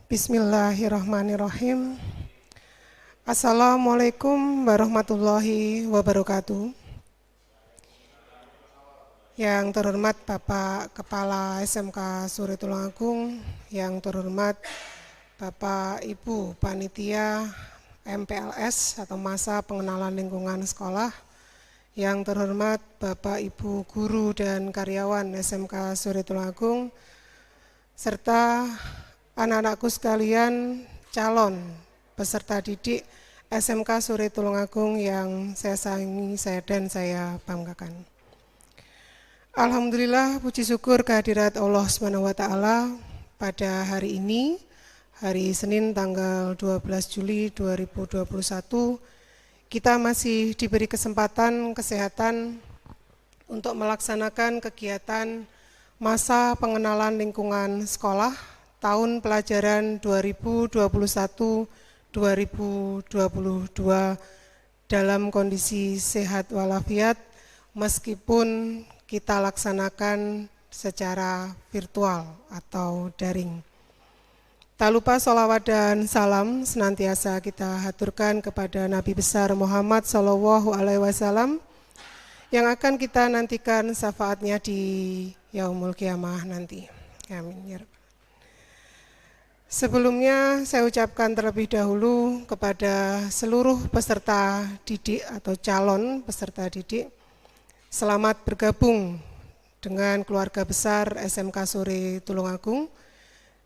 Bismillahirrahmanirrahim. Assalamualaikum warahmatullahi wabarakatuh. Yang terhormat Bapak Kepala SMK Sore Tulungagung, yang terhormat Bapak Ibu Panitia MPLS atau Masa Pengenalan Lingkungan Sekolah, yang terhormat Bapak Ibu Guru dan Karyawan SMK Sore Tulungagung, serta anak-anakku sekalian calon peserta didik SMK Sore Tulungagung yang saya sayangi dan saya banggakan. Alhamdulillah, puji syukur kehadirat Allah SWT pada hari ini, hari Senin tanggal 12 Juli 2021, kita masih diberi kesempatan kesehatan untuk melaksanakan kegiatan Masa Pengenalan Lingkungan Sekolah tahun pelajaran 2021-2022 dalam kondisi sehat walafiat meskipun kita laksanakan secara virtual atau daring. Tak lupa sholawat dan salam senantiasa kita haturkan kepada Nabi besar Muhammad SAW yang akan kita nantikan syafaatnya di Yaumul Qiyamah nanti. Amin ya Rabbal. Sebelumnya saya ucapkan terlebih dahulu kepada seluruh peserta didik atau calon peserta didik, selamat bergabung dengan keluarga besar SMK Sore Tulungagung.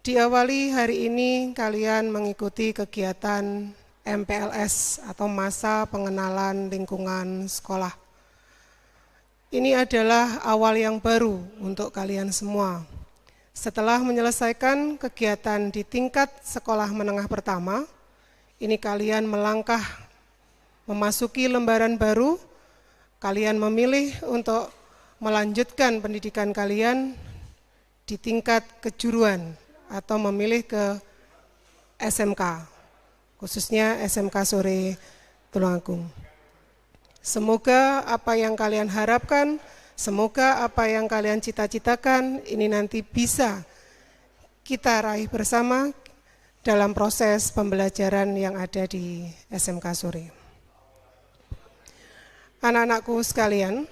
Diawali hari ini kalian mengikuti kegiatan MPLS atau Masa Pengenalan Lingkungan Sekolah. Ini adalah awal yang baru untuk kalian semua. Setelah menyelesaikan kegiatan di tingkat sekolah menengah pertama, ini kalian melangkah memasuki lembaran baru, kalian memilih untuk melanjutkan pendidikan kalian di tingkat kejuruan atau memilih ke SMK, khususnya SMK Sore Tulungagung. Semoga apa yang kalian harapkan, semoga apa yang kalian cita-citakan ini nanti bisa kita raih bersama dalam proses pembelajaran yang ada di SMK Sore. Anak-anakku sekalian,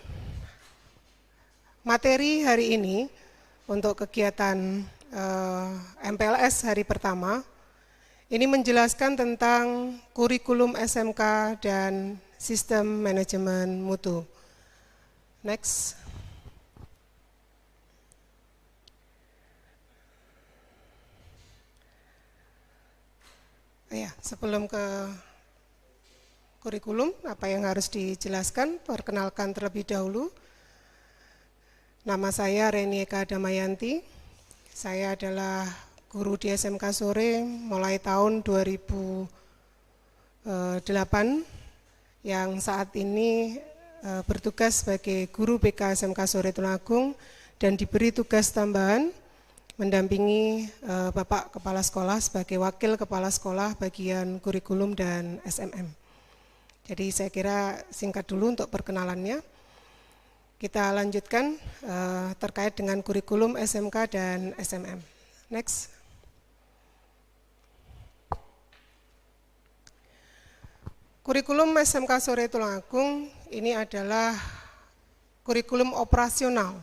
materi hari ini untuk kegiatan MPLS hari pertama ini menjelaskan tentang kurikulum SMK dan sistem manajemen mutu. Next. Ya, sebelum ke kurikulum, apa yang harus dijelaskan, perkenalkan terlebih dahulu. Nama saya Reni Eka Damayanti, saya adalah guru di SMK Sore mulai tahun 2008, yang saat ini bertugas sebagai guru BK SMK Sore Tulungagung dan diberi tugas tambahan mendampingi Bapak Kepala Sekolah sebagai Wakil Kepala Sekolah bagian kurikulum dan SMM. Jadi saya kira singkat dulu untuk perkenalannya. Kita lanjutkan terkait dengan kurikulum SMK dan SMM. Next. Kurikulum SMK Sore Tulungagung ini adalah kurikulum operasional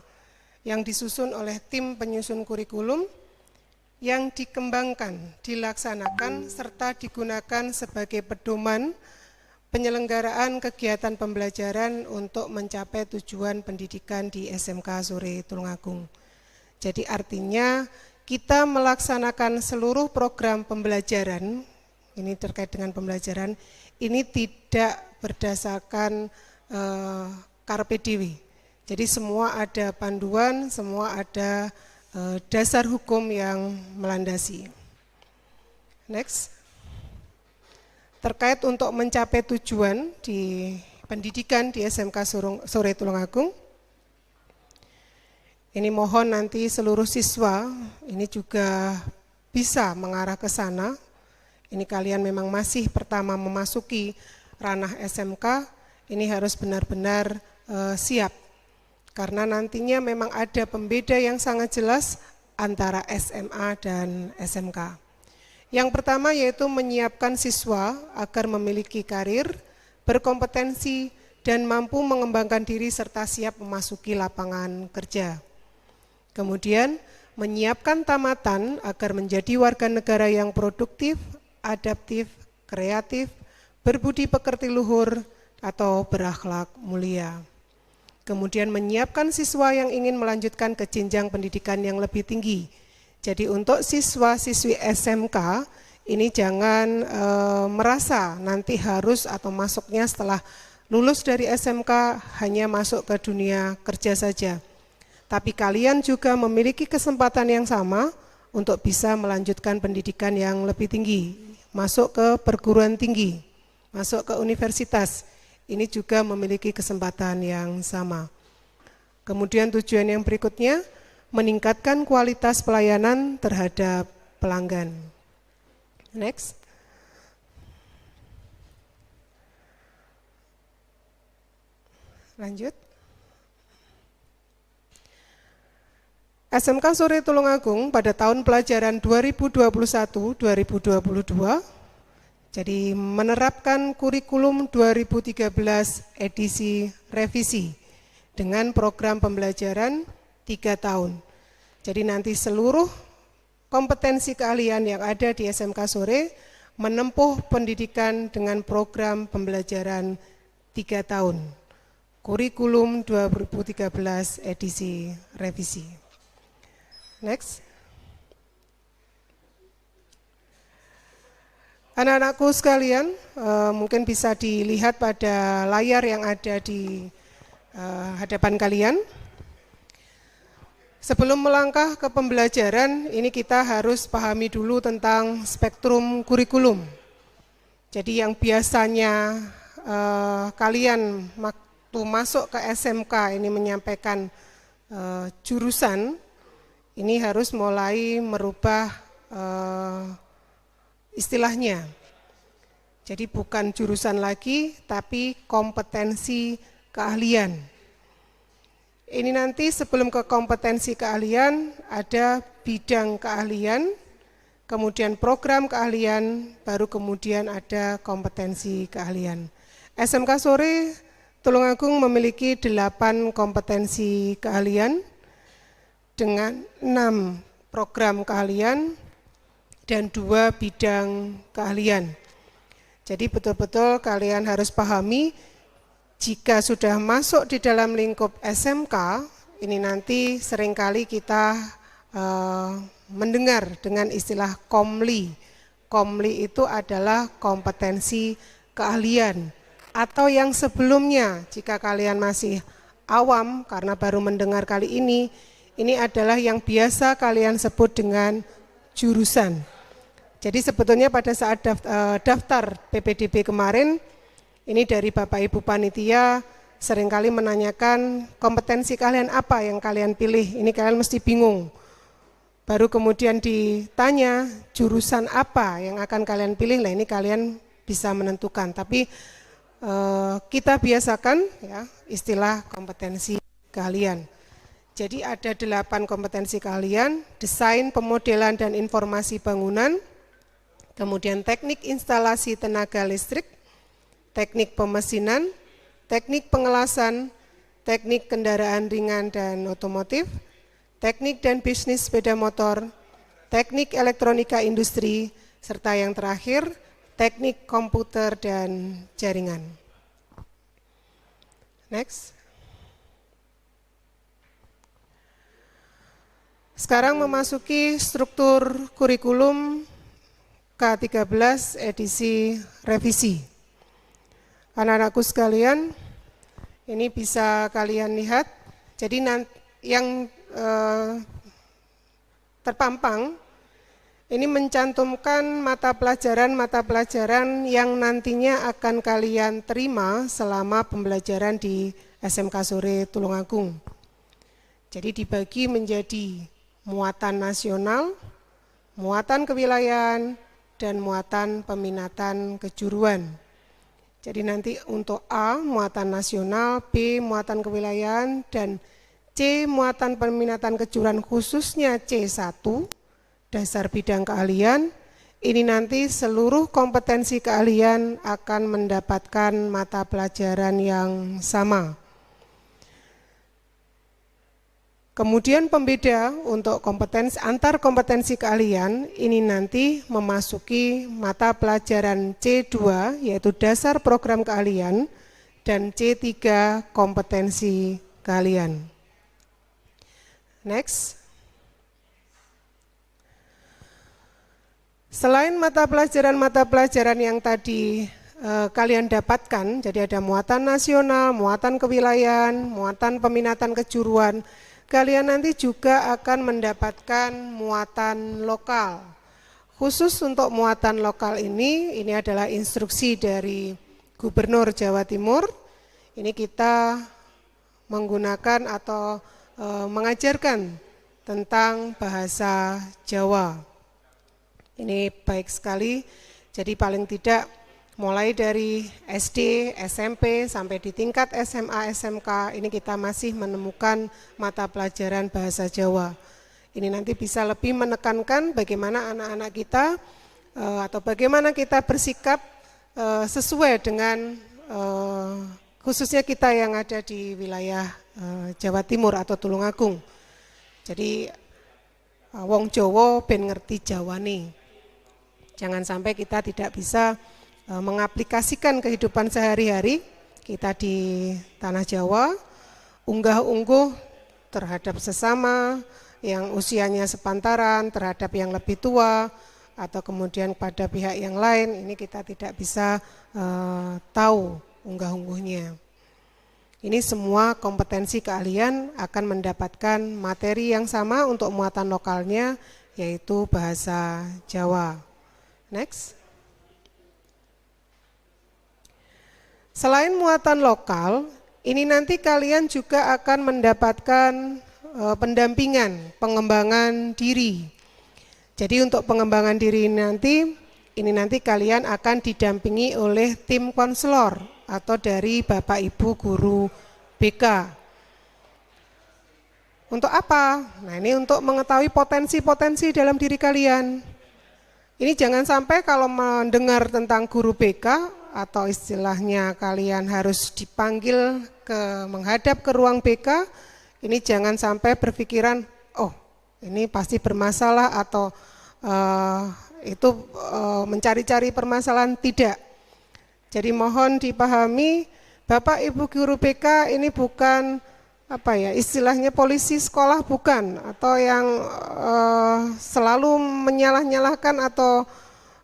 yang disusun oleh tim penyusun kurikulum yang dikembangkan, dilaksanakan, serta digunakan sebagai pedoman penyelenggaraan kegiatan pembelajaran untuk mencapai tujuan pendidikan di SMK Sore Tulungagung. Jadi artinya kita melaksanakan seluruh program pembelajaran, ini terkait dengan pembelajaran, ini tidak berdasarkan carpe diem. Jadi semua ada panduan, semua ada dasar hukum yang melandasi. Next. Terkait untuk mencapai tujuan di pendidikan di SMK Sore Tulungagung, ini mohon nanti seluruh siswa ini juga bisa mengarah ke sana. Ini kalian memang masih pertama memasuki ranah SMK, ini harus benar-benar siap. Karena nantinya memang ada pembeda yang sangat jelas antara SMA dan SMK. Yang pertama yaitu menyiapkan siswa agar memiliki karir, berkompetensi, dan mampu mengembangkan diri serta siap memasuki lapangan kerja. Kemudian, menyiapkan tamatan agar menjadi warga negara yang produktif, adaptif, kreatif, berbudi pekerti luhur, atau berakhlak mulia. Kemudian menyiapkan siswa yang ingin melanjutkan ke jenjang pendidikan yang lebih tinggi. Jadi untuk siswa-siswi SMK ini jangan merasa nanti harus atau masuknya setelah lulus dari SMK hanya masuk ke dunia kerja saja. Tapi kalian juga memiliki kesempatan yang sama untuk bisa melanjutkan pendidikan yang lebih tinggi, masuk ke perguruan tinggi, masuk ke universitas. Ini juga memiliki kesempatan yang sama. Kemudian tujuan yang berikutnya, meningkatkan kualitas pelayanan terhadap pelanggan. Next. Lanjut. SMK Sore Tulungagung pada tahun pelajaran 2021-2022 jadi menerapkan kurikulum 2013 edisi revisi dengan program pembelajaran 3 tahun. Jadi nanti seluruh kompetensi keahlian yang ada di SMK Sore menempuh pendidikan dengan program pembelajaran 3 tahun. Kurikulum 2013 edisi revisi. Next. Anak-anakku sekalian, mungkin bisa dilihat pada layar yang ada di hadapan kalian. Sebelum melangkah ke pembelajaran, ini kita harus pahami dulu tentang spektrum kurikulum. Jadi yang biasanya kalian waktu masuk ke SMK ini menyampaikan jurusan, ini harus mulai merubah istilahnya. Jadi bukan jurusan lagi, tapi kompetensi keahlian. Ini nanti sebelum ke kompetensi keahlian, ada bidang keahlian, kemudian program keahlian, baru kemudian ada kompetensi keahlian. SMK Sore Tulungagung memiliki 8 kompetensi keahlian, dengan 6 program keahlian dan 2 bidang keahlian. Jadi betul-betul kalian harus pahami, jika sudah masuk di dalam lingkup SMK, ini nanti seringkali kita mendengar dengan istilah komli. Komli itu adalah kompetensi keahlian, atau yang sebelumnya, jika kalian masih awam karena baru mendengar kali ini adalah yang biasa kalian sebut dengan jurusan. Jadi sebetulnya pada saat daftar PPDB kemarin, ini dari Bapak Ibu Panitia seringkali menanyakan kompetensi kalian apa yang kalian pilih, ini kalian mesti bingung. Baru kemudian ditanya jurusan apa yang akan kalian pilih, lah ini kalian bisa menentukan. Tapi kita biasakan ya istilah kompetensi keahlian. Jadi ada 8 kompetensi keahlian, desain, pemodelan, dan informasi bangunan, kemudian teknik instalasi tenaga listrik, teknik pemesinan, teknik pengelasan, teknik kendaraan ringan dan otomotif, teknik dan bisnis sepeda motor, teknik elektronika industri, serta yang terakhir, teknik komputer dan jaringan. Next. Sekarang memasuki struktur kurikulum K13 edisi revisi. Anak-anakku sekalian, ini bisa kalian lihat. Jadi yang terpampang ini mencantumkan mata pelajaran yang nantinya akan kalian terima selama pembelajaran di SMK Sore Tulungagung. Jadi dibagi menjadi muatan nasional, muatan kewilayahan, dan muatan peminatan kejuruan. Jadi nanti untuk A, muatan nasional, B, muatan kewilayahan, dan C, muatan peminatan kejuruan khususnya C1, dasar bidang keahlian, Ini nanti seluruh kompetensi keahlian akan mendapatkan mata pelajaran yang sama. Kemudian pembeda untuk kompetensi antar kompetensi keahlian ini nanti memasuki mata pelajaran C2 yaitu dasar program keahlian dan C3 kompetensi keahlian. Next. Selain mata pelajaran yang tadi kalian dapatkan, jadi ada muatan nasional, muatan kewilayahan, muatan peminatan kejuruan, kalian nanti juga akan mendapatkan muatan lokal. Khusus untuk muatan lokal ini adalah instruksi dari Gubernur Jawa Timur. Ini kita menggunakan atau mengajarkan tentang bahasa Jawa. Ini baik sekali, jadi paling tidak mulai dari SD, SMP, sampai di tingkat SMA, SMK, ini kita masih menemukan mata pelajaran bahasa Jawa. Ini nanti bisa lebih menekankan bagaimana anak-anak kita atau bagaimana kita bersikap sesuai dengan khususnya kita yang ada di wilayah Jawa Timur atau Tulungagung. Jadi wong Jawa ben ngerti Jawane. Jangan sampai kita tidak bisa mengaplikasikan kehidupan sehari-hari kita di tanah Jawa, unggah-ungguh terhadap sesama yang usianya sepantaran, terhadap yang lebih tua, atau kemudian pada pihak yang lain, ini kita tidak bisa tahu unggah-ungguhnya. Ini semua kompetensi keahlian akan mendapatkan materi yang sama untuk muatan lokalnya, yaitu bahasa Jawa. Next. Selain muatan lokal, ini nanti kalian juga akan mendapatkan pendampingan, pengembangan diri. Jadi untuk pengembangan diri ini nanti kalian akan didampingi oleh tim konselor atau dari Bapak Ibu guru BK. Untuk apa? Nah, ini untuk mengetahui potensi-potensi dalam diri kalian. Ini jangan sampai kalau mendengar tentang guru BK atau istilahnya kalian harus dipanggil menghadap ke ruang BK, ini jangan sampai berpikiran, oh ini pasti bermasalah atau mencari-cari permasalahan, tidak. Jadi mohon dipahami, Bapak Ibu guru BK ini bukan istilahnya polisi sekolah, bukan, atau yang selalu menyalah-nyalahkan atau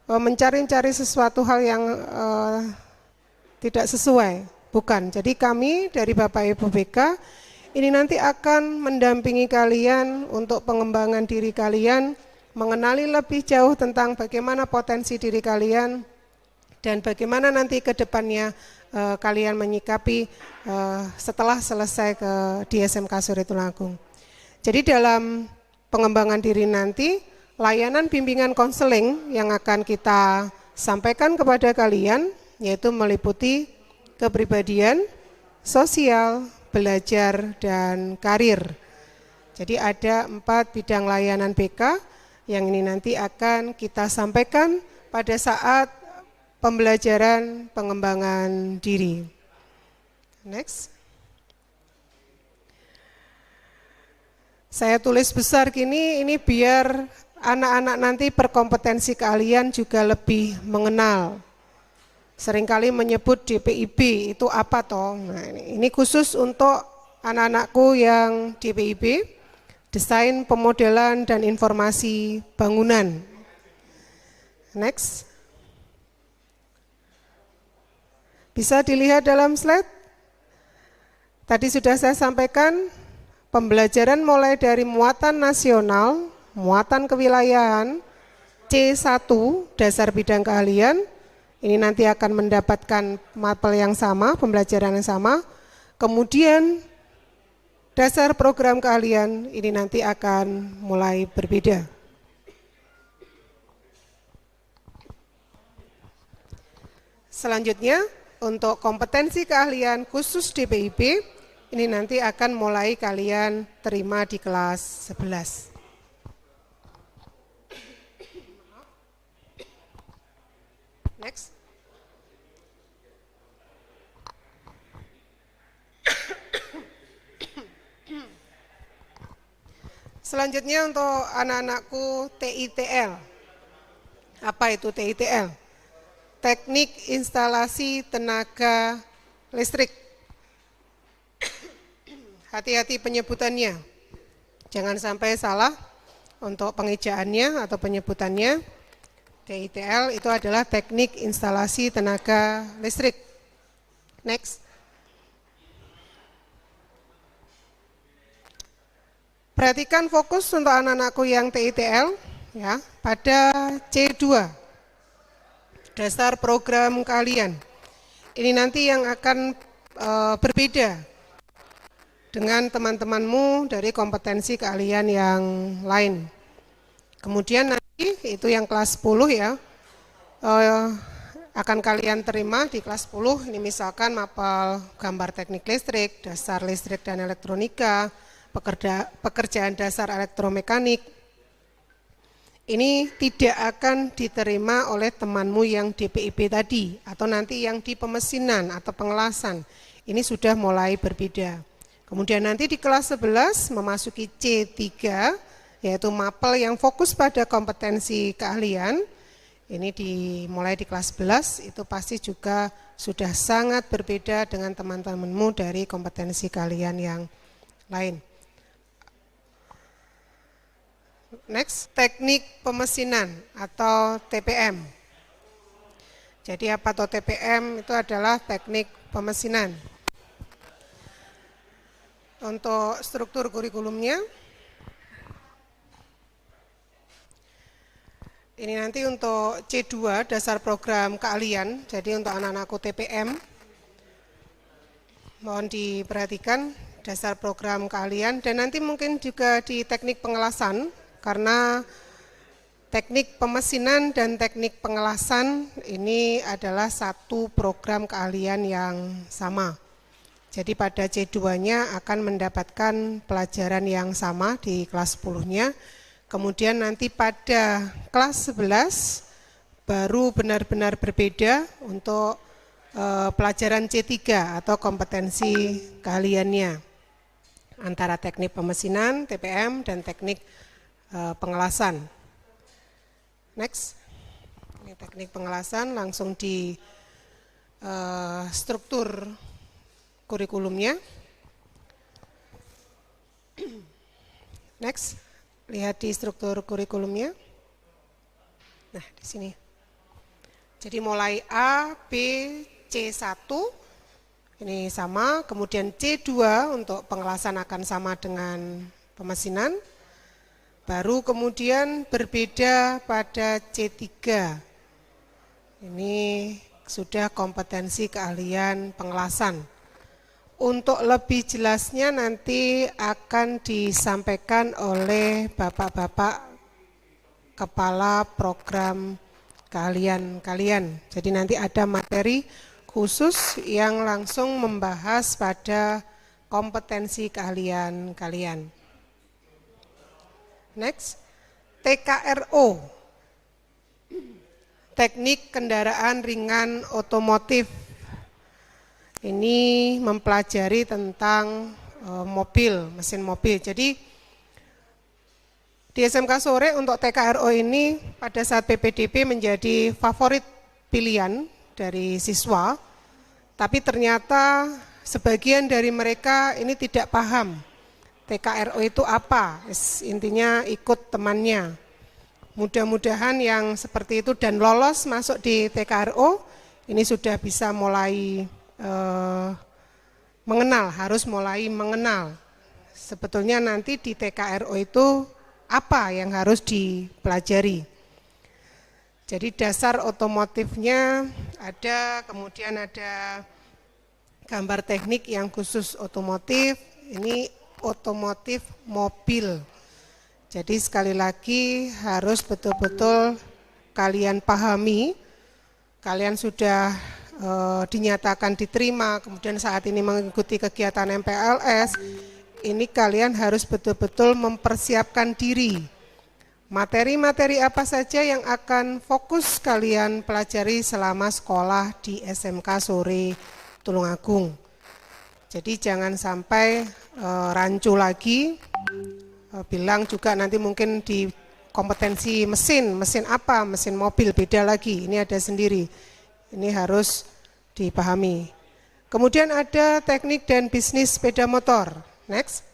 mencari-cari sesuatu hal yang tidak sesuai, bukan. Jadi kami dari Bapak Ibu BK ini nanti akan mendampingi kalian untuk pengembangan diri kalian, mengenali lebih jauh tentang bagaimana potensi diri kalian dan bagaimana nanti ke depannya kalian menyikapi setelah selesai di SMK Sore Tulungagung. Jadi dalam pengembangan diri nanti, layanan bimbingan konseling yang akan kita sampaikan kepada kalian, yaitu meliputi kepribadian, sosial, belajar, dan karir. Jadi ada 4 bidang layanan BK yang ini nanti akan kita sampaikan pada saat pembelajaran pengembangan diri. Next. Saya tulis besar gini, ini biar anak-anak nanti berkompetensi keahlian juga lebih mengenal. Seringkali menyebut DPIB, itu apa toh? Nah, ini khusus untuk anak-anakku yang DPIB, Desain Pemodelan dan Informasi Bangunan. Next. Bisa dilihat dalam slide. Tadi sudah saya sampaikan, pembelajaran mulai dari muatan nasional, muatan kewilayahan, C1, dasar bidang keahlian, ini nanti akan mendapatkan mapel yang sama, pembelajaran yang sama. Kemudian dasar program keahlian ini nanti akan mulai berbeda. Selanjutnya, untuk kompetensi keahlian khusus DPIB, ini nanti akan mulai kalian terima di kelas 11. Selanjutnya untuk anak-anakku TITL. Apa itu TITL? Teknik Instalasi Tenaga Listrik. Hati-hati penyebutannya. Jangan sampai salah untuk pengejaannya atau penyebutannya. TITL itu adalah Teknik Instalasi Tenaga Listrik. Next. Perhatikan fokus untuk anak-anakku yang TITL ya, pada C2. Dasar program kalian. Ini nanti yang akan berbeda dengan teman-temanmu dari kompetensi kalian yang lain. Kemudian nanti itu yang kelas 10 ya, akan kalian terima di kelas 10, ini misalkan mapel gambar teknik listrik, dasar listrik dan elektronika, pekerjaan dasar elektromekanik. Ini tidak akan diterima oleh temanmu yang DPIB tadi, atau nanti yang di pemesinan atau pengelasan. Ini sudah mulai berbeda. Kemudian nanti di kelas 11 memasuki C3, yaitu mapel yang fokus pada kompetensi keahlian. Ini dimulai di kelas 11, itu pasti juga sudah sangat berbeda dengan teman-temanmu dari kompetensi kalian yang lain. Next, teknik pemesinan atau TPM. Jadi apa itu TPM? Itu adalah teknik pemesinan. Untuk struktur kurikulumnya, ini nanti untuk C2, dasar program keahlian, jadi untuk anak-anakku TPM, mohon diperhatikan dasar program keahlian, dan nanti mungkin juga di teknik pengelasan, karena teknik pemesinan dan teknik pengelasan ini adalah satu program keahlian yang sama. Jadi pada C2-nya akan mendapatkan pelajaran yang sama di kelas 10-nya. Kemudian nanti pada kelas 11 baru benar-benar berbeda untuk pelajaran C3 atau kompetensi keahliannya. Antara teknik pemesinan, TPM, dan teknik pengelasan. Next, ini teknik pengelasan langsung di struktur kurikulumnya. Next, lihat di struktur kurikulumnya. Nah, di sini. Jadi mulai A, B, C1 ini sama, kemudian C2 untuk pengelasan akan sama dengan pemesinan. Baru kemudian berbeda pada C3. Ini sudah kompetensi keahlian pengelasan. Untuk lebih jelasnya nanti akan disampaikan oleh Bapak-Bapak Kepala Program Keahlian kalian. Jadi nanti ada materi khusus yang langsung membahas pada kompetensi keahlian kalian. Next, TKRO, teknik kendaraan ringan otomotif. Ini mempelajari tentang mobil, mesin mobil. Jadi di SMK Sore untuk TKRO ini pada saat PPDB menjadi favorit pilihan dari siswa, tapi ternyata sebagian dari mereka ini tidak paham TKRO itu apa, intinya ikut temannya. Mudah-mudahan yang seperti itu dan lolos masuk di TKRO, ini sudah bisa mulai mengenal, harus mulai mengenal. Sebetulnya nanti di TKRO itu apa yang harus dipelajari. Jadi dasar otomotifnya ada, kemudian ada gambar teknik yang khusus otomotif, ini otomotif mobil. Jadi sekali lagi harus betul-betul kalian pahami, kalian sudah dinyatakan diterima, kemudian saat ini mengikuti kegiatan MPLS, ini kalian harus betul-betul mempersiapkan diri. Materi-materi apa saja yang akan fokus kalian pelajari selama sekolah di SMK Sore Tulungagung. Jadi jangan sampai rancu lagi, bilang juga nanti mungkin di kompetensi mesin apa, mesin mobil beda lagi, ini ada sendiri. Ini harus dipahami. Kemudian ada teknik dan bisnis sepeda motor. Next.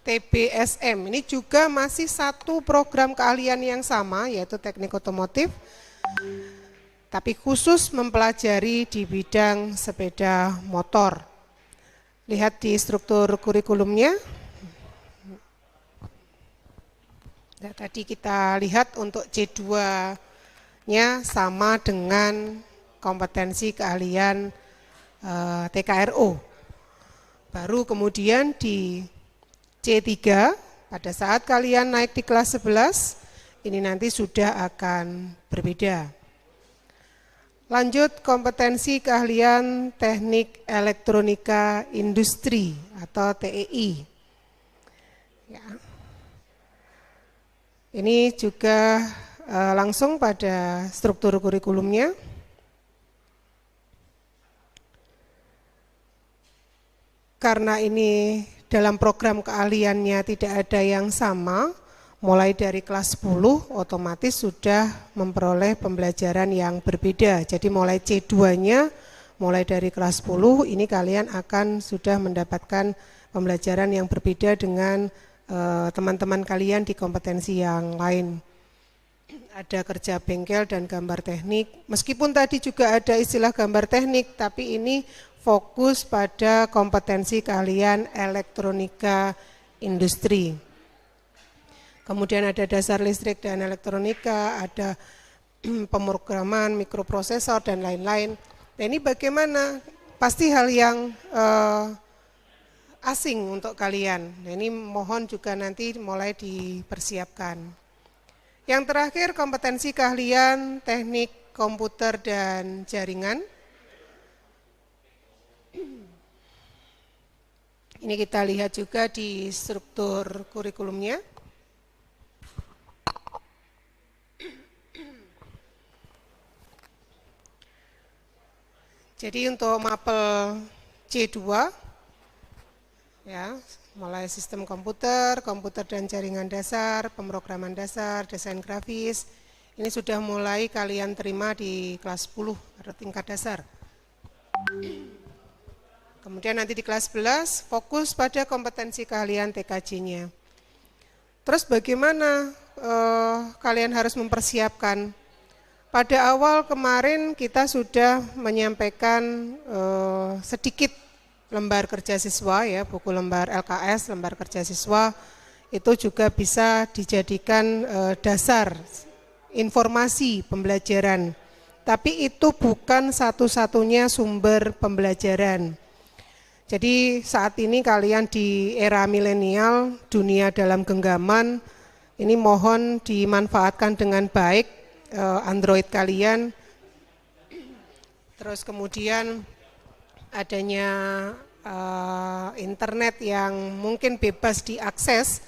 TBSM, ini juga masih satu program keahlian yang sama, yaitu teknik otomotif, tapi khusus mempelajari di bidang sepeda motor. Lihat di struktur kurikulumnya. Nah, tadi kita lihat untuk C2-nya sama dengan kompetensi keahlian TKRO. Baru kemudian di C3, pada saat kalian naik di kelas 11, ini nanti sudah akan berbeda. Lanjut kompetensi keahlian teknik elektronika industri atau TEI. Ya. Ini juga langsung pada struktur kurikulumnya. Karena ini dalam program keahliannya tidak ada yang sama, mulai dari kelas 10 otomatis sudah memperoleh pembelajaran yang berbeda. Jadi mulai C2-nya, mulai dari kelas 10, ini kalian akan sudah mendapatkan pembelajaran yang berbeda dengan teman-teman kalian di kompetensi yang lain. Ada kerja bengkel dan gambar teknik. Meskipun tadi juga ada istilah gambar teknik, tapi ini fokus pada kompetensi keahlian elektronika industri. Kemudian ada dasar listrik dan elektronika, ada pemrograman, mikroprosesor, dan lain-lain. Nah, ini bagaimana? Pasti hal yang asing untuk kalian. Nah, ini mohon juga nanti mulai dipersiapkan. Yang terakhir, kompetensi keahlian teknik komputer dan jaringan. Ini kita lihat juga di struktur kurikulumnya. Jadi untuk mapel C2, ya, mulai sistem komputer, komputer dan jaringan dasar, pemrograman dasar, desain grafis, ini sudah mulai kalian terima di kelas 10 atau tingkat dasar. Kemudian nanti di kelas 11 fokus pada kompetensi keahlian TKJ-nya. Terus bagaimana kalian harus mempersiapkan? Pada awal kemarin kita sudah menyampaikan sedikit lembar kerja siswa, ya, buku lembar LKS, lembar kerja siswa, itu juga bisa dijadikan dasar informasi pembelajaran. Tapi itu bukan satu-satunya sumber pembelajaran. Jadi saat ini kalian di era milenial, dunia dalam genggaman, ini mohon dimanfaatkan dengan baik Android kalian. Terus kemudian adanya internet yang mungkin bebas diakses,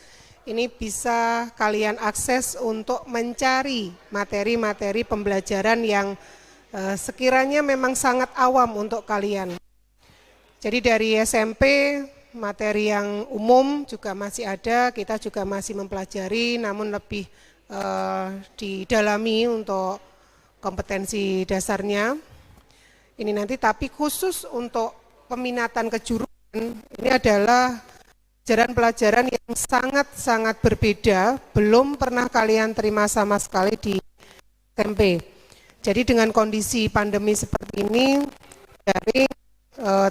ini bisa kalian akses untuk mencari materi-materi pembelajaran yang sekiranya memang sangat awam untuk kalian. Jadi dari SMP, materi yang umum juga masih ada, kita juga masih mempelajari, namun lebih didalami untuk kompetensi dasarnya. Ini nanti tapi khusus untuk peminatan kejuruan, ini adalah pelajaran yang sangat-sangat berbeda, belum pernah kalian terima sama sekali di SMP. Jadi dengan kondisi pandemi seperti ini, dari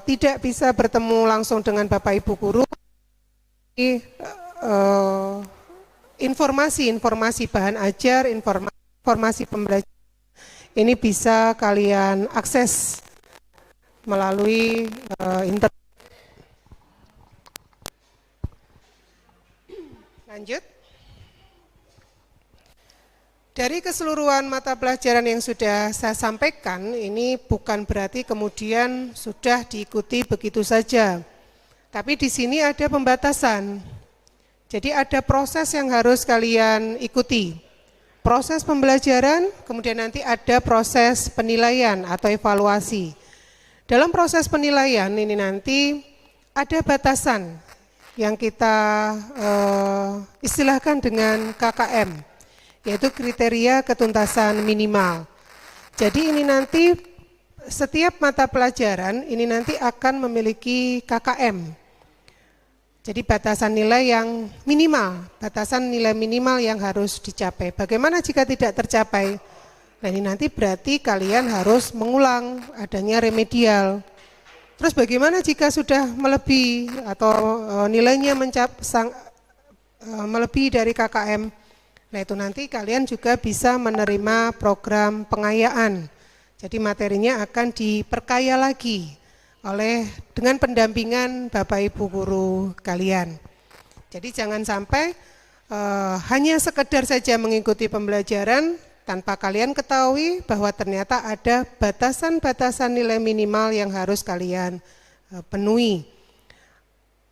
tidak bisa bertemu langsung dengan Bapak Ibu guru, informasi bahan ajar, informasi pembelajaran ini bisa kalian akses melalui internet. Lanjut. Dari keseluruhan mata pelajaran yang sudah saya sampaikan, ini bukan berarti kemudian sudah diikuti begitu saja. Tapi di sini ada pembatasan. Jadi ada proses yang harus kalian ikuti. Proses pembelajaran, kemudian nanti ada proses penilaian atau evaluasi. Dalam proses penilaian ini nanti ada batasan. yang kita istilahkan dengan KKM, yaitu kriteria ketuntasan minimal. Jadi ini nanti setiap mata pelajaran ini nanti akan memiliki KKM. Jadi batasan nilai yang minimal, batasan nilai minimal yang harus dicapai. Bagaimana jika tidak tercapai? Nah ini nanti berarti kalian harus mengulang, adanya remedial. Terus bagaimana jika sudah melebihi atau nilainya melebihi dari KKM? Nah itu nanti kalian juga bisa menerima program pengayaan. Jadi materinya akan diperkaya lagi dengan pendampingan Bapak Ibu guru kalian. Jadi jangan sampai hanya sekedar saja mengikuti pembelajaran tanpa kalian ketahui bahwa ternyata ada batasan-batasan nilai minimal yang harus kalian penuhi.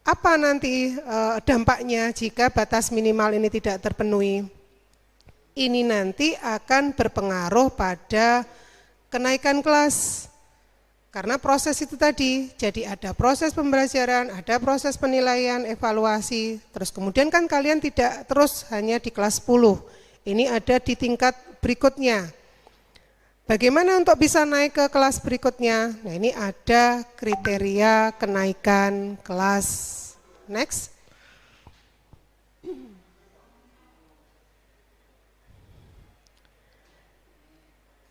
Apa nanti dampaknya jika batas minimal ini tidak terpenuhi? Ini nanti akan berpengaruh pada kenaikan kelas. Karena proses itu tadi, jadi ada proses pembelajaran, ada proses penilaian, evaluasi, terus kemudian kan kalian tidak terus hanya di kelas 10, ini ada di tingkat berikutnya. Bagaimana untuk bisa naik ke kelas berikutnya? Nah ini ada kriteria kenaikan kelas. Next.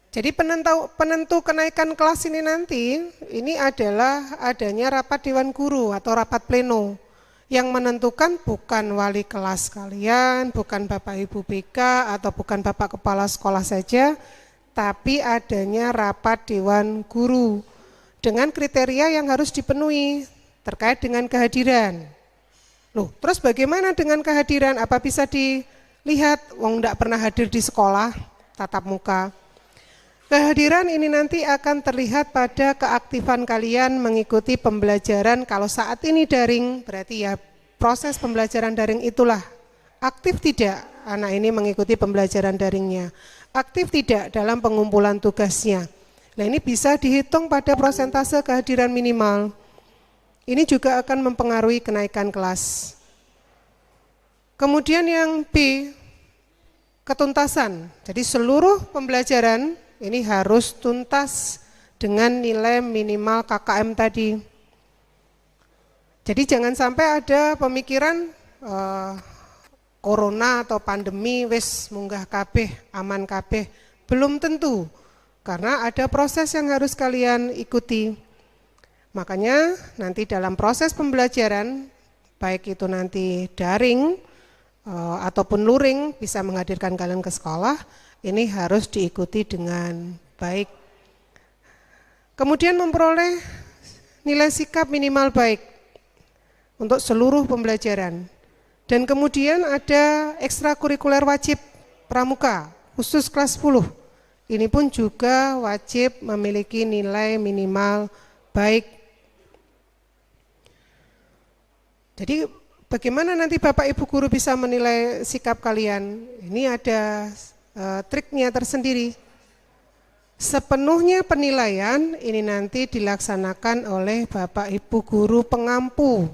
Jadi penentu kenaikan kelas ini nanti, ini adalah adanya rapat Dewan Guru atau rapat pleno. Yang menentukan bukan wali kelas kalian, bukan Bapak Ibu BK, atau bukan Bapak Kepala Sekolah saja, tapi adanya rapat Dewan Guru. Dengan kriteria yang harus dipenuhi terkait dengan kehadiran. Loh, terus bagaimana dengan kehadiran? Apa bisa dilihat, wong enggak pernah hadir di sekolah, tatap muka? Kehadiran ini nanti akan terlihat pada keaktifan kalian mengikuti pembelajaran. Kalau saat ini daring, berarti ya proses pembelajaran daring itulah. Aktif tidak anak ini mengikuti pembelajaran daringnya. Aktif tidak dalam pengumpulan tugasnya. Nah ini bisa dihitung pada persentase kehadiran minimal. Ini juga akan mempengaruhi kenaikan kelas. Kemudian yang B, ketuntasan. Jadi seluruh pembelajaran ini harus tuntas dengan nilai minimal KKM tadi. Jadi jangan sampai ada pemikiran corona atau pandemi wis munggah kabeh, aman kabeh. Belum tentu, karena ada proses yang harus kalian ikuti. Makanya nanti dalam proses pembelajaran, baik itu nanti daring ataupun luring bisa menghadirkan kalian ke sekolah, ini harus diikuti dengan baik. Kemudian memperoleh nilai sikap minimal baik untuk seluruh pembelajaran. Dan kemudian ada ekstrakurikuler wajib pramuka, khusus kelas 10. Ini pun juga wajib memiliki nilai minimal baik. Jadi bagaimana nanti Bapak Ibu guru bisa menilai sikap kalian? Ini ada triknya tersendiri. Sepenuhnya penilaian ini nanti dilaksanakan oleh Bapak Ibu guru pengampu.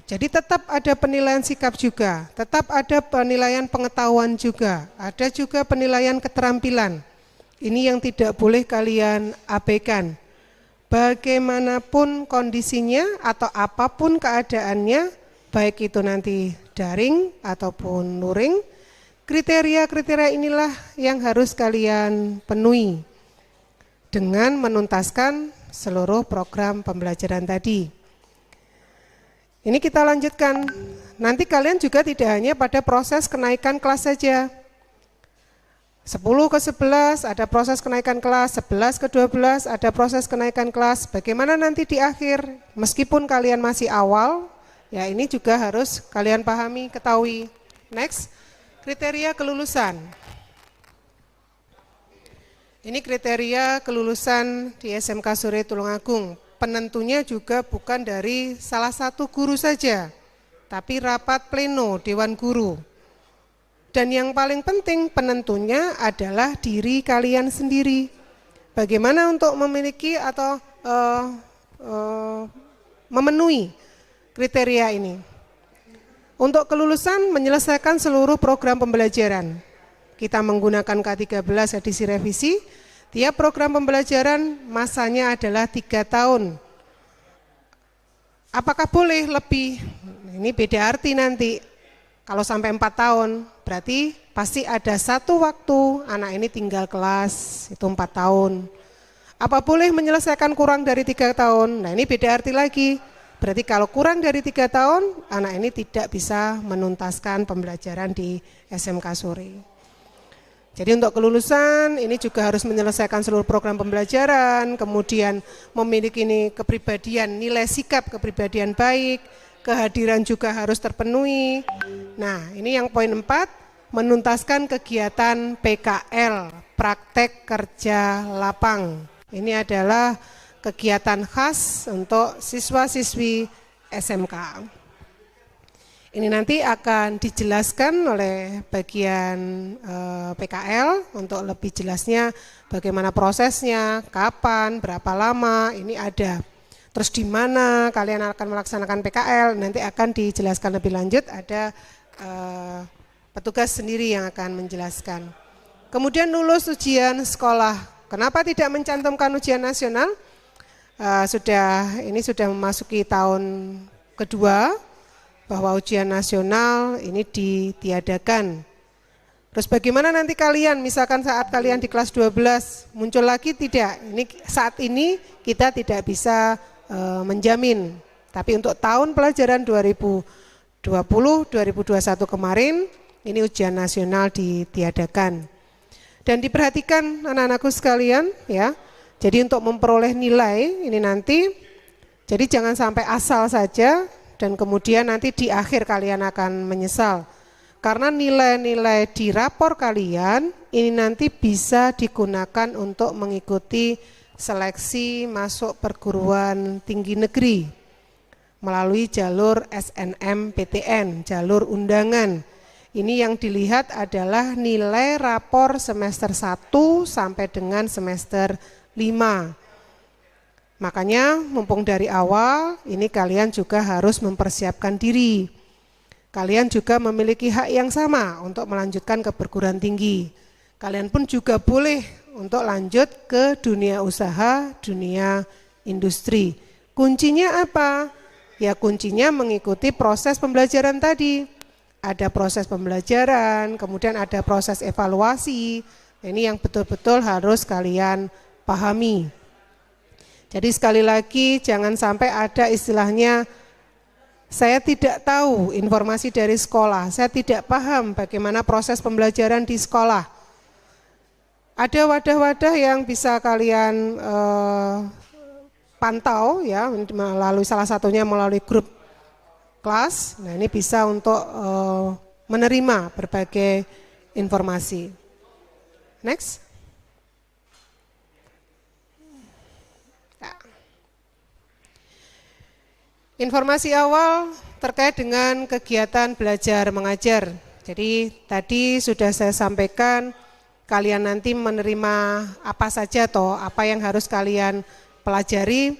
Jadi tetap ada penilaian sikap juga, tetap ada penilaian pengetahuan juga, ada juga penilaian keterampilan. Ini yang tidak boleh kalian abaikan. Bagaimanapun kondisinya atau apapun keadaannya, baik itu nanti daring ataupun luring, kriteria-kriteria inilah yang harus kalian penuhi dengan menuntaskan seluruh program pembelajaran tadi. Ini kita lanjutkan. Nanti kalian juga tidak hanya pada proses kenaikan kelas saja. 10 ke 11 ada proses kenaikan kelas, 11 ke 12 ada proses kenaikan kelas. Bagaimana nanti di akhir? Meskipun kalian masih awal, ya ini juga harus kalian pahami, ketahui. Next. Kriteria kelulusan. Ini kriteria kelulusan di SMK Sore Tulungagung. Penentunya juga bukan dari salah satu guru saja, tapi rapat pleno Dewan Guru. Dan yang paling penting penentunya adalah diri kalian sendiri. Bagaimana untuk memiliki atau memenuhi kriteria ini. Untuk kelulusan menyelesaikan seluruh program pembelajaran. Kita menggunakan K13 edisi revisi, tiap program pembelajaran masanya adalah 3 tahun. Apakah boleh lebih? Ini beda arti nanti. Kalau sampai 4 tahun, berarti pasti ada satu waktu anak ini tinggal kelas, itu 4 tahun. Apa boleh menyelesaikan kurang dari 3 tahun? Nah ini beda arti lagi. Berarti kalau kurang dari 3 tahun, anak ini tidak bisa menuntaskan pembelajaran di SMK sore. Jadi untuk kelulusan ini juga harus menyelesaikan seluruh program pembelajaran, kemudian memiliki kepribadian, nilai sikap kepribadian baik, kehadiran juga harus terpenuhi. Nah ini yang poin 4, menuntaskan kegiatan PKL, praktek kerja lapang. Ini adalah kegiatan khas untuk siswa-siswi SMK. Ini nanti akan dijelaskan oleh bagian PKL untuk lebih jelasnya bagaimana prosesnya, kapan, berapa lama, ini ada. Terus di mana kalian akan melaksanakan PKL, nanti akan dijelaskan lebih lanjut, ada petugas sendiri yang akan menjelaskan. Kemudian lulus ujian sekolah. Kenapa tidak mencantumkan ujian nasional? Ini sudah memasuki tahun kedua bahwa ujian nasional ini ditiadakan. Terus bagaimana nanti kalian, misalkan saat kalian di kelas 12 muncul lagi tidak? Ini saat ini kita tidak bisa menjamin. Tapi untuk tahun pelajaran 2020-2021 kemarin ini ujian nasional ditiadakan. Dan diperhatikan anak-anakku sekalian ya. Jadi untuk memperoleh nilai ini nanti, jadi jangan sampai asal saja dan kemudian nanti di akhir kalian akan menyesal. Karena nilai-nilai di rapor kalian ini nanti bisa digunakan untuk mengikuti seleksi masuk perguruan tinggi negeri melalui jalur SNMPTN, jalur undangan. Ini yang dilihat adalah nilai rapor semester 1 sampai dengan semester 5. Makanya mumpung dari awal ini kalian juga harus mempersiapkan diri. Kalian juga memiliki hak yang sama untuk melanjutkan ke perguruan tinggi. Kalian pun juga boleh untuk lanjut ke dunia usaha, dunia industri. Kuncinya apa? Ya kuncinya mengikuti proses pembelajaran tadi. Ada proses pembelajaran, kemudian ada proses evaluasi. Ini yang betul-betul harus kalian pahami. Jadi sekali lagi jangan sampai ada istilahnya saya tidak tahu informasi dari sekolah, saya tidak paham bagaimana proses pembelajaran di sekolah. Ada wadah-wadah yang bisa kalian pantau ya, melalui salah satunya melalui grup kelas. Nah ini bisa untuk menerima berbagai informasi. Next. Informasi awal terkait dengan kegiatan belajar mengajar. Jadi tadi sudah saya sampaikan kalian nanti menerima apa saja toh, apa yang harus kalian pelajari.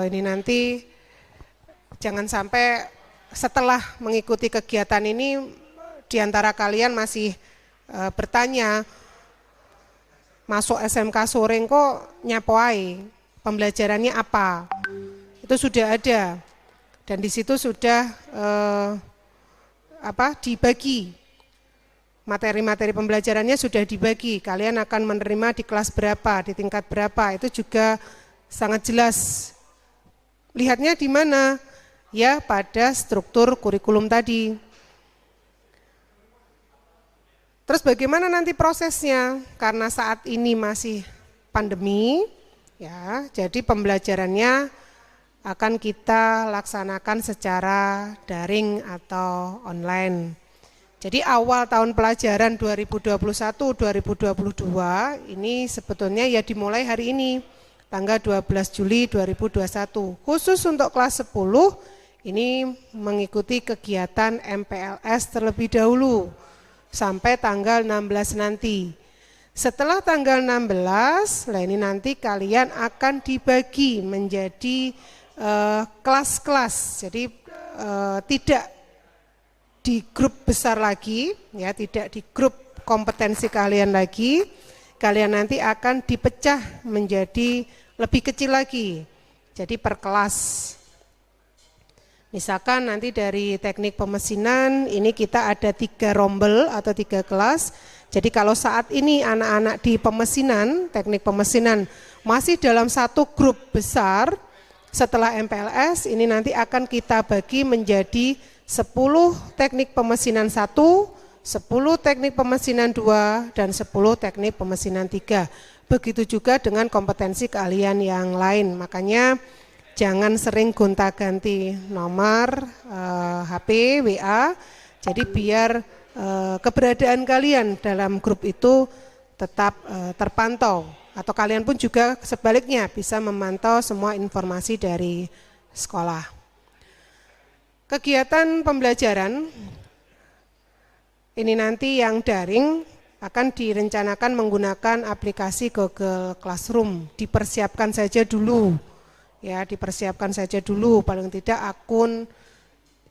Ini nanti jangan sampai setelah mengikuti kegiatan ini di antara kalian masih bertanya masuk SMK sore kok nyapoai, pembelajarannya apa? Itu sudah ada dan di situ sudah dibagi materi-materi pembelajarannya sudah dibagi. Kalian akan menerima di kelas berapa, di tingkat berapa, itu juga sangat jelas. Lihatnya di mana? Ya pada struktur kurikulum tadi. Terus bagaimana nanti prosesnya? Karena saat ini masih pandemi, ya, jadi pembelajarannya akan kita laksanakan secara daring atau online. Jadi awal tahun pelajaran 2021-2022 ini sebetulnya ya dimulai hari ini, tanggal 12 Juli 2021. Khusus untuk kelas 10 ini mengikuti kegiatan MPLS terlebih dahulu sampai tanggal 16 nanti. Setelah tanggal 16, ini nanti kalian akan dibagi menjadi kelas-kelas. Jadi tidak di grup besar lagi, ya, tidak di grup kompetensi kalian lagi. Kalian nanti akan dipecah menjadi lebih kecil lagi. Jadi per kelas. Misalkan nanti dari teknik pemesinan ini kita ada 3 rombel atau 3 kelas. Jadi kalau saat ini anak-anak di pemesinan, teknik pemesinan masih dalam satu grup besar, setelah MPLS ini nanti akan kita bagi menjadi 10 teknik pemesinan 1, 10 teknik pemesinan 2, dan 10 teknik pemesinan 3. Begitu juga dengan kompetensi keahlian yang lain. Makanya jangan sering gonta-ganti nomor HP, WA, jadi biar keberadaan kalian dalam grup itu tetap terpantau. Atau kalian pun juga sebaliknya bisa memantau semua informasi dari sekolah. Kegiatan pembelajaran ini nanti yang daring akan direncanakan menggunakan aplikasi Google Classroom. Dipersiapkan saja dulu. Ya, dipersiapkan saja dulu, paling tidak akun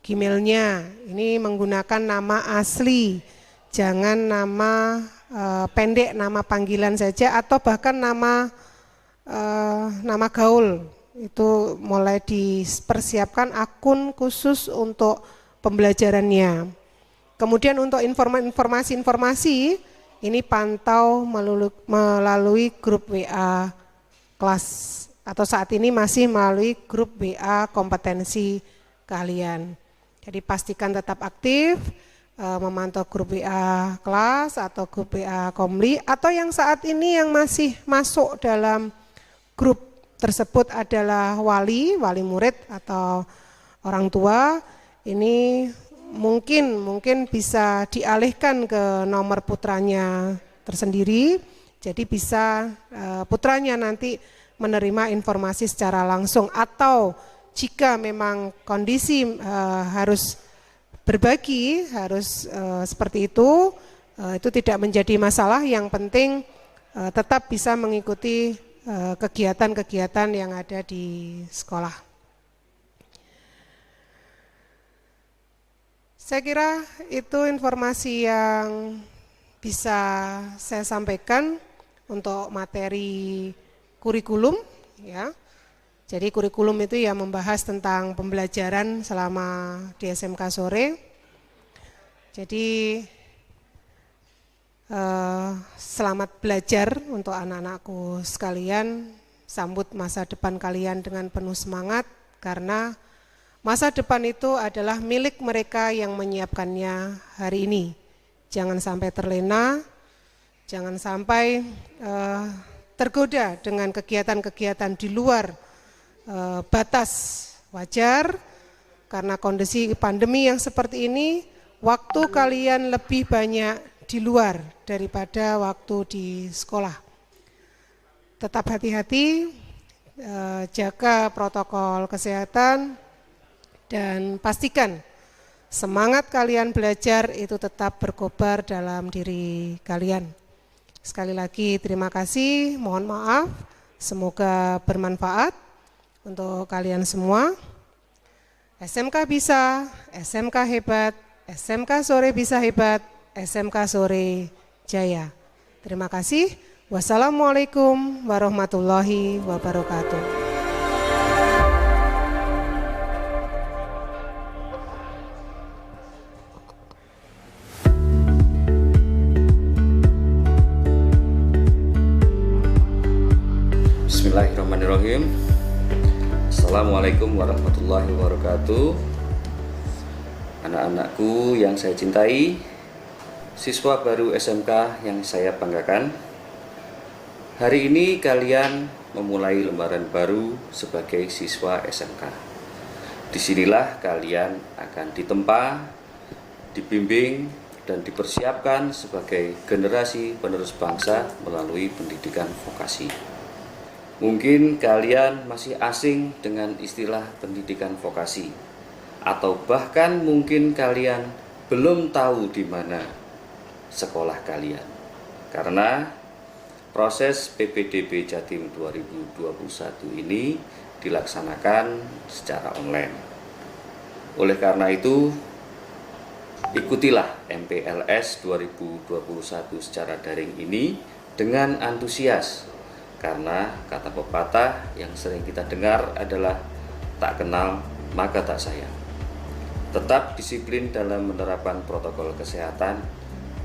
Gmail-nya. Ini menggunakan nama asli, jangan nama pendek, nama panggilan saja, atau bahkan nama gaul. Itu mulai dipersiapkan akun khusus untuk pembelajarannya. Kemudian untuk informasi-informasi, ini pantau melalui grup WA kelas. Atau saat ini masih melalui grup WA kompetensi kalian. Jadi pastikan tetap aktif, memantau grup WA kelas atau grup WA Komli, atau yang saat ini yang masih masuk dalam grup tersebut adalah wali murid atau orang tua, ini mungkin bisa dialihkan ke nomor putranya tersendiri, jadi bisa putranya nanti menerima informasi secara langsung, atau jika memang kondisi harus berbagi, harus seperti itu tidak menjadi masalah. Yang penting tetap bisa mengikuti kegiatan-kegiatan yang ada di sekolah. Saya kira itu informasi yang bisa saya sampaikan untuk materi kurikulum, ya. Jadi kurikulum itu ya membahas tentang pembelajaran selama di SMK sore. Jadi selamat belajar untuk anak-anakku sekalian. Sambut masa depan kalian dengan penuh semangat, karena masa depan itu adalah milik mereka yang menyiapkannya hari ini. Jangan sampai terlena, jangan sampai tergoda dengan kegiatan-kegiatan di luar batas wajar, karena kondisi pandemi yang seperti ini, waktu kalian lebih banyak di luar daripada waktu di sekolah. Tetap hati-hati, jaga protokol kesehatan, dan pastikan semangat kalian belajar itu tetap berkobar dalam diri kalian. Sekali lagi terima kasih, mohon maaf, semoga bermanfaat untuk kalian semua. SMK bisa, SMK hebat, SMK sore bisa hebat, SMK sore jaya. Terima kasih. Wassalamualaikum warahmatullahi wabarakatuh. Bismillahirrahmanirrahim. Assalamualaikum warahmatullahi wabarakatuh. Anak-anakku yang saya cintai, siswa baru SMK yang saya banggakan, hari ini kalian memulai lembaran baru sebagai siswa SMK. Disinilah kalian akan ditempa, dibimbing, dan dipersiapkan sebagai generasi penerus bangsa melalui pendidikan vokasi. Mungkin kalian masih asing dengan istilah pendidikan vokasi, atau bahkan mungkin kalian belum tahu di mana sekolah kalian. Karena proses PPDB Jatim 2021 ini dilaksanakan secara online. Oleh karena itu, ikutilah MPLS 2021 secara daring ini dengan antusias, karena kata pepatah yang sering kita dengar adalah tak kenal maka tak sayang. Tetap disiplin dalam menerapkan protokol kesehatan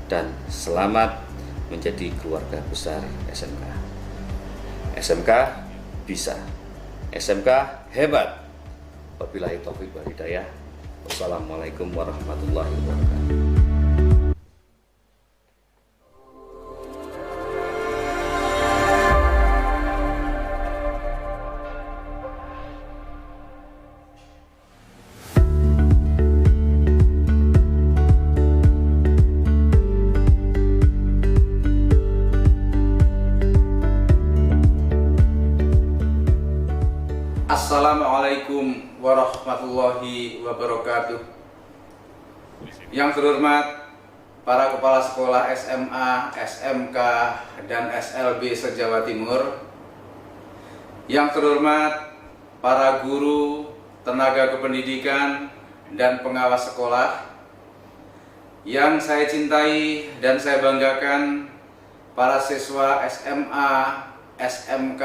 dan selamat menjadi keluarga besar SMK. SMK bisa, SMK hebat. Wabillahi taufiq wal hidayah. Wassalamualaikum warahmatullahi wabarakatuh. Assalamualaikum warahmatullahi wabarakatuh. Yang terhormat para kepala sekolah SMA, SMK, dan SLB se-Jawa Timur. Yang terhormat para guru, tenaga kependidikan, dan pengawas sekolah. Yang saya cintai dan saya banggakan para siswa SMA, SMK,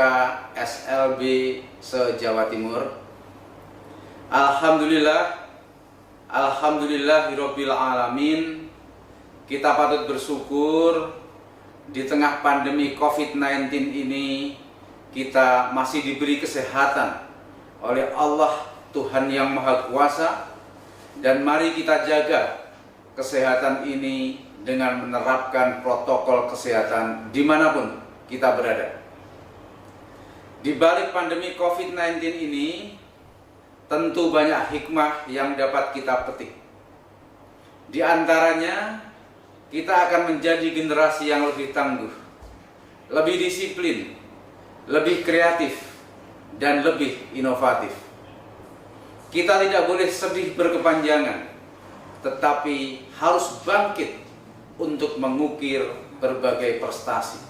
SLB se-Jawa Timur. Alhamdulillahirabbil alamin. Kita patut bersyukur di tengah pandemi COVID-19 ini kita masih diberi kesehatan oleh Allah Tuhan yang Maha Kuasa, dan mari kita jaga kesehatan ini dengan menerapkan protokol kesehatan dimanapun kita berada. Di balik pandemi COVID-19 ini, tentu banyak hikmah yang dapat kita petik. Di antaranya, kita akan menjadi generasi yang lebih tangguh, lebih disiplin, lebih kreatif, dan lebih inovatif. Kita tidak boleh sedih berkepanjangan, tetapi harus bangkit untuk mengukir berbagai prestasi.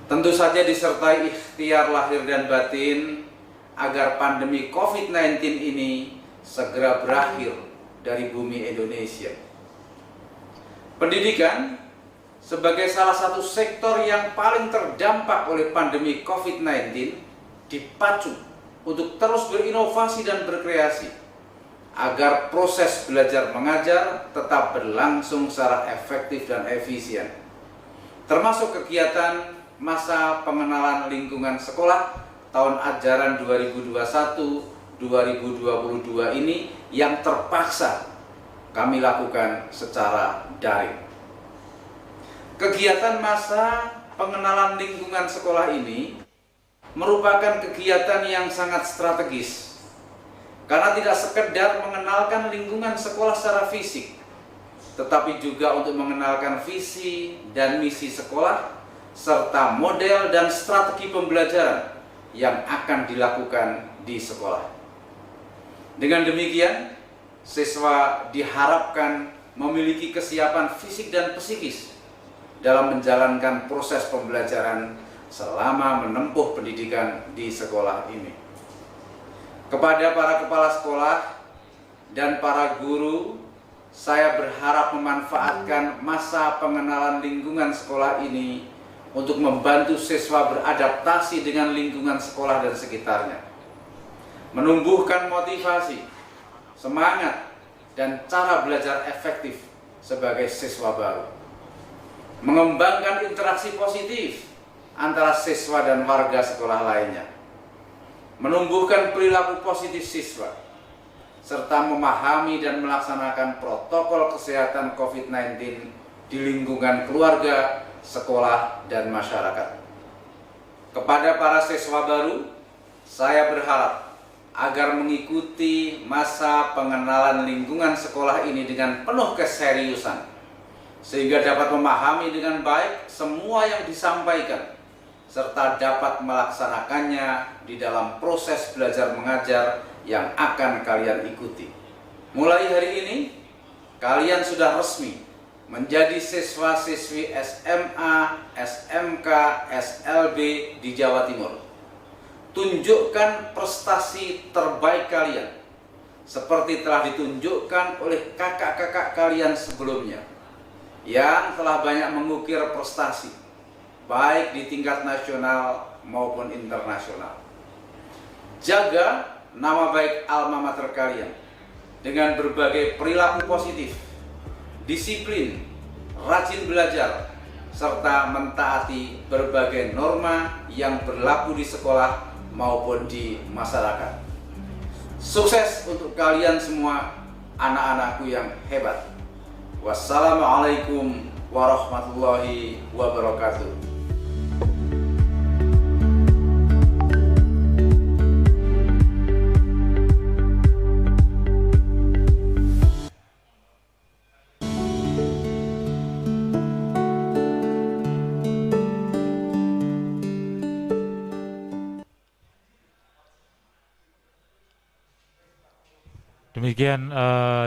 Tentu saja disertai ikhtiar lahir dan batin agar pandemi COVID-19 ini segera berakhir dari bumi Indonesia. Pendidikan sebagai salah satu sektor yang paling terdampak oleh pandemi COVID-19 dipacu untuk terus berinovasi dan berkreasi agar proses belajar mengajar tetap berlangsung secara efektif dan efisien, termasuk kegiatan masa pengenalan lingkungan sekolah tahun ajaran 2021-2022 ini yang terpaksa kami lakukan secara daring. Kegiatan masa pengenalan lingkungan sekolah ini merupakan kegiatan yang sangat strategis, karena tidak sekedar mengenalkan lingkungan sekolah secara fisik, tetapi juga untuk mengenalkan visi dan misi sekolah, serta model dan strategi pembelajaran yang akan dilakukan di sekolah. Dengan demikian, siswa diharapkan memiliki kesiapan fisik dan psikis dalam menjalankan proses pembelajaran selama menempuh pendidikan di sekolah ini. Kepada para kepala sekolah dan para guru, saya berharap memanfaatkan masa pengenalan lingkungan sekolah ini untuk membantu siswa beradaptasi dengan lingkungan sekolah dan sekitarnya, menumbuhkan motivasi, semangat, dan cara belajar efektif sebagai siswa baru, mengembangkan interaksi positif antara siswa dan warga sekolah lainnya, menumbuhkan perilaku positif siswa, serta memahami dan melaksanakan protokol kesehatan COVID-19 di lingkungan keluarga, sekolah, dan masyarakat. Kepada para siswa baru, saya berharap agar mengikuti masa pengenalan lingkungan sekolah ini dengan penuh keseriusan, sehingga dapat memahami dengan baik semua yang disampaikan, serta dapat melaksanakannya di dalam proses belajar mengajar yang akan kalian ikuti. Mulai hari ini, kalian sudah resmi menjadi siswa-siswi SMA, SMK, SLB di Jawa Timur. tunjukkan prestasi terbaik kalian seperti telah ditunjukkan oleh kakak-kakak kalian sebelumnya yang telah banyak mengukir prestasi baik di tingkat nasional maupun internasional. Jaga nama baik alma mater kalian dengan berbagai perilaku positif, disiplin, rajin belajar, serta mentaati berbagai norma yang berlaku di sekolah maupun di masyarakat. Sukses untuk kalian semua, anak-anakku yang hebat. Wassalamualaikum warahmatullahi wabarakatuh. Demikian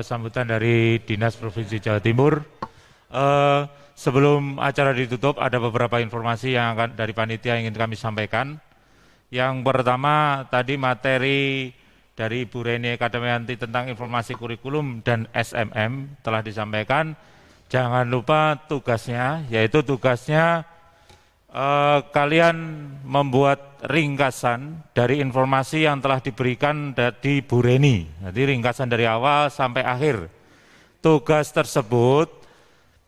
sambutan dari Dinas Provinsi Jawa Timur. Sebelum acara ditutup, ada beberapa informasi yang akan dari panitia ingin kami sampaikan. Yang pertama, tadi materi dari Ibu Reni Kadamianti tentang informasi kurikulum dan SMM telah disampaikan. Jangan lupa tugasnya, yaitu tugasnya kalian membuat ringkasan dari informasi yang telah diberikan di Bu Reni. Jadi ringkasan dari awal sampai akhir. Tugas tersebut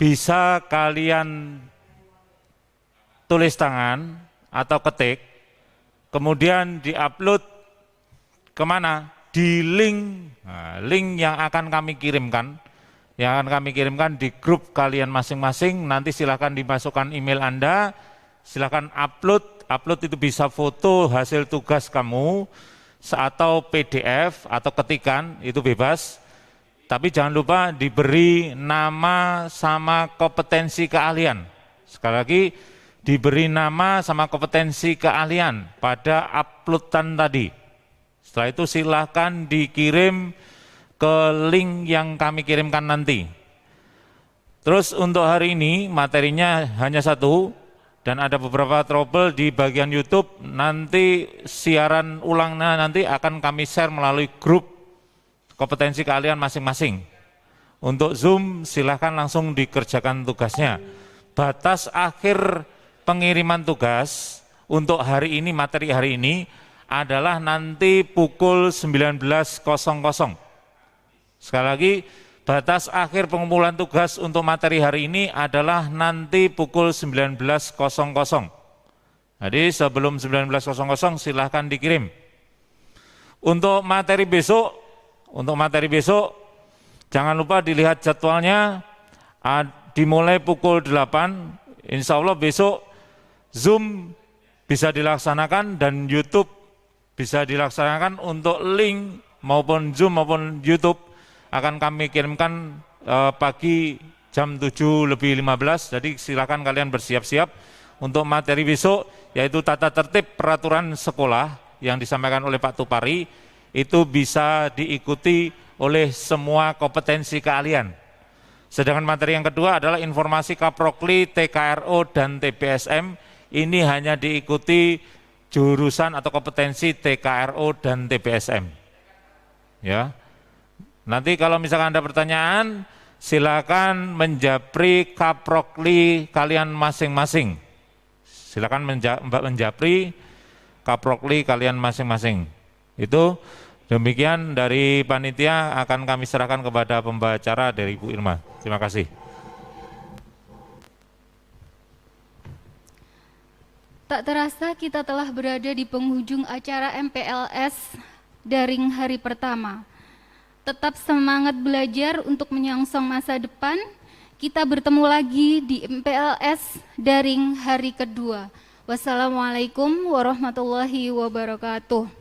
bisa kalian tulis tangan atau ketik, kemudian diupload kemana? Di link, link yang akan kami kirimkan. Yang akan kami kirimkan di grup kalian masing-masing. Nanti silakan dimasukkan email Anda. Silakan upload itu bisa foto hasil tugas kamu atau PDF atau ketikan, itu bebas. Tapi jangan lupa diberi nama sama kompetensi keahlian. Sekali lagi, diberi nama sama kompetensi keahlian pada uploadan tadi. Setelah itu silakan dikirim ke link yang kami kirimkan nanti. Terus untuk hari ini materinya hanya satu, dan ada beberapa trouble di bagian YouTube. Nanti siaran ulangnya nanti akan kami share melalui grup kompetensi kalian masing-masing. Untuk Zoom silahkan langsung dikerjakan tugasnya. Batas akhir pengiriman tugas untuk hari ini, materi hari ini adalah nanti pukul 19.00. Sekali lagi, batas akhir pengumpulan tugas untuk materi hari ini adalah nanti pukul 19.00. Jadi sebelum 19.00 silahkan dikirim. Untuk materi besok, jangan lupa dilihat jadwalnya, dimulai pukul 8. Insya Allah besok Zoom bisa dilaksanakan dan YouTube bisa dilaksanakan. Untuk link maupun Zoom maupun YouTube akan kami kirimkan pagi jam 7:15, jadi silakan kalian bersiap-siap untuk materi besok, yaitu tata tertib peraturan sekolah yang disampaikan oleh Pak Tupari, itu bisa diikuti oleh semua kompetensi keahlian. Sedangkan materi yang kedua adalah informasi Kaprokli, TKRO, dan TBSM, ini hanya diikuti jurusan atau kompetensi TKRO dan TBSM. Ya. Nanti kalau misalkan ada pertanyaan, silakan menjapri Kaprokli kalian masing-masing. Silakan menjapri Kaprokli kalian masing-masing. Itu demikian dari panitia, akan kami serahkan kepada pembacara dari Ibu Irma. Terima kasih. Tak terasa kita telah berada di penghujung acara MPLS daring hari pertama. Tetap semangat belajar untuk menyongsong masa depan. Kita bertemu lagi di MPLS daring hari kedua. Wassalamualaikum warahmatullahi wabarakatuh.